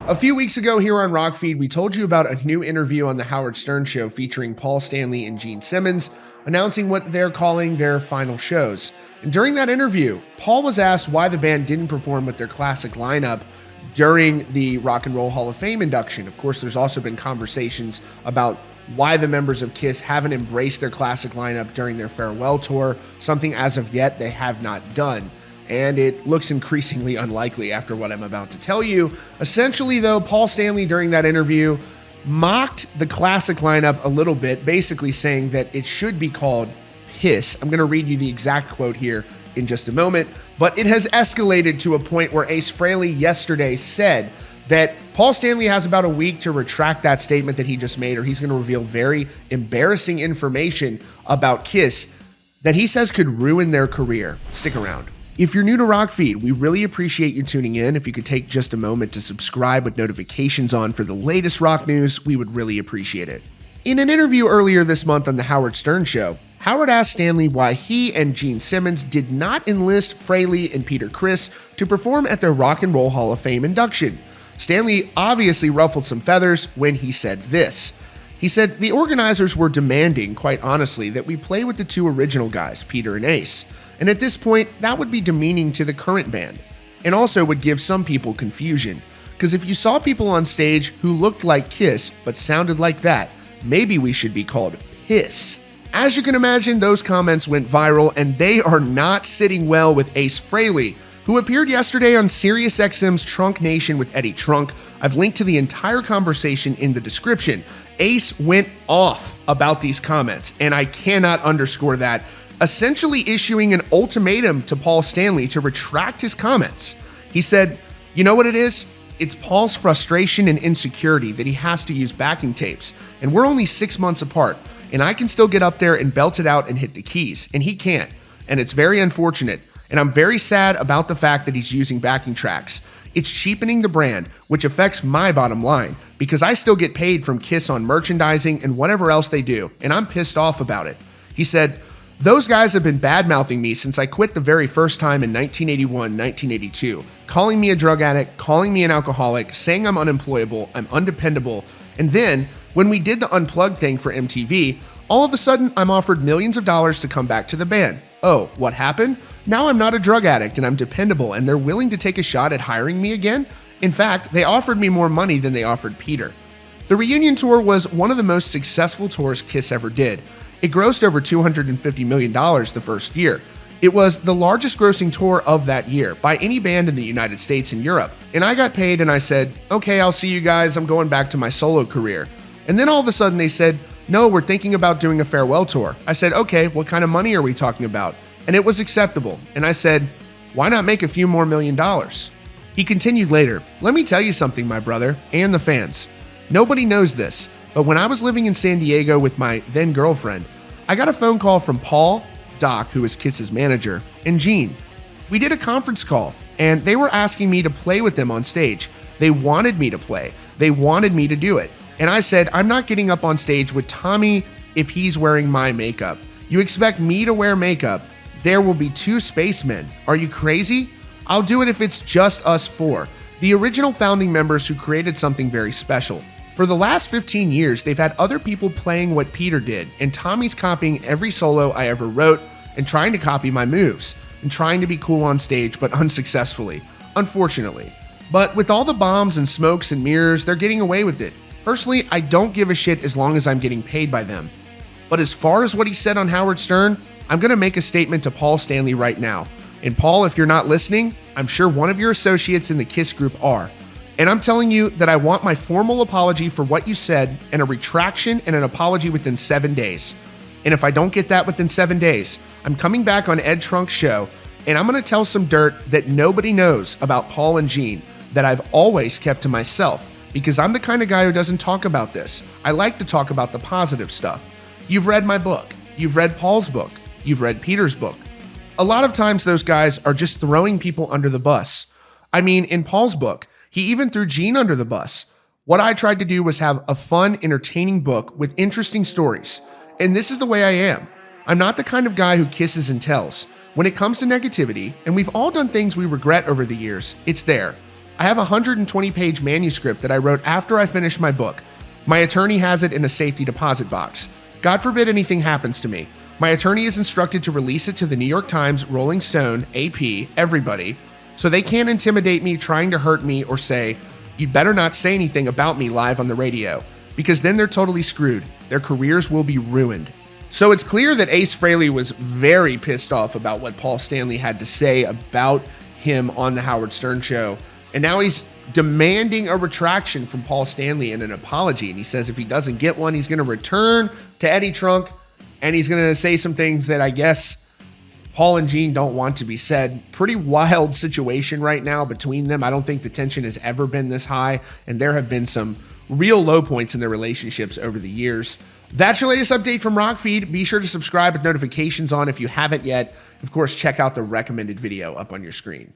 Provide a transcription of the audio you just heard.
A few weeks ago here on Rockfeed, we told you about a new interview on The Howard Stern Show featuring Paul Stanley and Gene Simmons, announcing what they're calling their final shows. And during that interview, Paul was asked why the band didn't perform with their classic lineup during the Rock and Roll Hall of Fame induction. Of course, there's also been conversations about why the members of KISS haven't embraced their classic lineup during their farewell tour, something as of yet they have not done. And it looks increasingly unlikely after what I'm about to tell you. Essentially, though, Paul Stanley during that interview mocked the classic lineup a little bit, basically saying that it should be called PISS. I'm going to read you the exact quote here in just a moment, but it has escalated to a point where Ace Frehley yesterday said that Paul Stanley has about a week to retract that statement that he just made, or he's going to reveal very embarrassing information about KISS that he says could ruin their career. Stick around. If you're new to Rockfeed, we really appreciate you tuning in. If you could take just a moment to subscribe with notifications on for the latest rock news, we would really appreciate it. In an interview earlier this month on The Howard Stern Show, Howard asked Stanley why he and Gene Simmons did not enlist Frehley and Peter Criss to perform at their Rock and Roll Hall of Fame induction. Stanley obviously ruffled some feathers when he said this. He said, "The organizers were demanding, quite honestly, that we play with the two original guys, Peter and Ace. And at this point, that would be demeaning to the current band, and also would give some people confusion. Because if you saw people on stage who looked like KISS but sounded like that, maybe we should be called PISS." As you can imagine, those comments went viral, and they are not sitting well with Ace Frehley, who appeared yesterday on SiriusXM's Trunk Nation with Eddie Trunk. I've linked to the entire conversation in the description. Ace went off about these comments, and I cannot underscore that, essentially issuing an ultimatum to Paul Stanley to retract his comments. He said, "You know what it is? It's Paul's frustration and insecurity that he has to use backing tapes, and we're only 6 months apart, and I can still get up there and belt it out and hit the keys, and he can't, and it's very unfortunate, and I'm very sad about the fact that he's using backing tracks. It's cheapening the brand, which affects my bottom line, because I still get paid from KISS on merchandising and whatever else they do, and I'm pissed off about it." He said, "Those guys have been bad-mouthing me since I quit the very first time in 1981, 1982, calling me a drug addict, calling me an alcoholic, saying I'm unemployable, I'm undependable, and then, when we did the Unplugged thing for MTV, all of a sudden I'm offered millions of dollars to come back to the band. Oh, what happened? Now I'm not a drug addict and I'm dependable, and they're willing to take a shot at hiring me again? In fact, they offered me more money than they offered Peter." The reunion tour was one of the most successful tours KISS ever did. It grossed over $250 million the first year. It was the largest grossing tour of that year by any band in the United States and Europe. And I got paid and I said, "Okay, I'll see you guys. I'm going back to my solo career." And then all of a sudden they said, "No, we're thinking about doing a farewell tour." I said, "Okay, what kind of money are we talking about?" And it was acceptable. And I said, "Why not make a few more $1,000,000? He continued later, "Let me tell you something, my brother, and the fans. Nobody knows this, but when I was living in San Diego with my then girlfriend, I got a phone call from Paul, Doc, who is KISS's manager, and Gene. We did a conference call, and they were asking me to play with them on stage. They wanted me to play. They wanted me to do it. And I said, I'm not getting up on stage with Tommy if he's wearing my makeup. You expect me to wear makeup? There will be 2 spacemen. Are you crazy? I'll do it if it's just us 4. The original founding members who created something very special. For the last 15 years, they've had other people playing what Peter did, and Tommy's copying every solo I ever wrote and trying to copy my moves, and trying to be cool on stage, but unsuccessfully, unfortunately. But with all the bombs and smokes and mirrors, they're getting away with it. Personally, I don't give a shit as long as I'm getting paid by them. But as far as what he said on Howard Stern, I'm going to make a statement to Paul Stanley right now. And Paul, if you're not listening, I'm sure one of your associates in the KISS group are. And I'm telling you that I want my formal apology for what you said and a retraction and an apology within 7 days. And if I don't get that within 7 days, I'm coming back on Ed Trunk's show and I'm going to tell some dirt that nobody knows about Paul and Gene that I've always kept to myself, because I'm the kind of guy who doesn't talk about this. I like to talk about the positive stuff. You've read my book. You've read Paul's book. You've read Peter's book. A lot of times those guys are just throwing people under the bus. I mean, in Paul's book, he even threw Gene under the bus. What I tried to do was have a fun, entertaining book with interesting stories. And this is the way I am. I'm not the kind of guy who kisses and tells. When it comes to negativity, and we've all done things we regret over the years, it's there. I have a 120-page manuscript that I wrote after I finished my book. My attorney has it in a safety deposit box. God forbid anything happens to me. My attorney is instructed to release it to the New York Times, Rolling Stone, AP, everybody, so they can't intimidate me trying to hurt me or say, "You better not say anything about me live on the radio," because then they're totally screwed. Their careers will be ruined. So it's clear that Ace Frehley was very pissed off about what Paul Stanley had to say about him on the Howard Stern show. And now he's demanding a retraction from Paul Stanley and an apology. And he says if he doesn't get one, he's going to return to Eddie Trunk and he's going to say some things that I guess Paul and Gene don't want to be said. Pretty wild situation right now between them. I don't think the tension has ever been this high. And there have been some real low points in their relationships over the years. That's your latest update from Rockfeed. Be sure to subscribe with notifications on if you haven't yet. Of course, check out the recommended video up on your screen.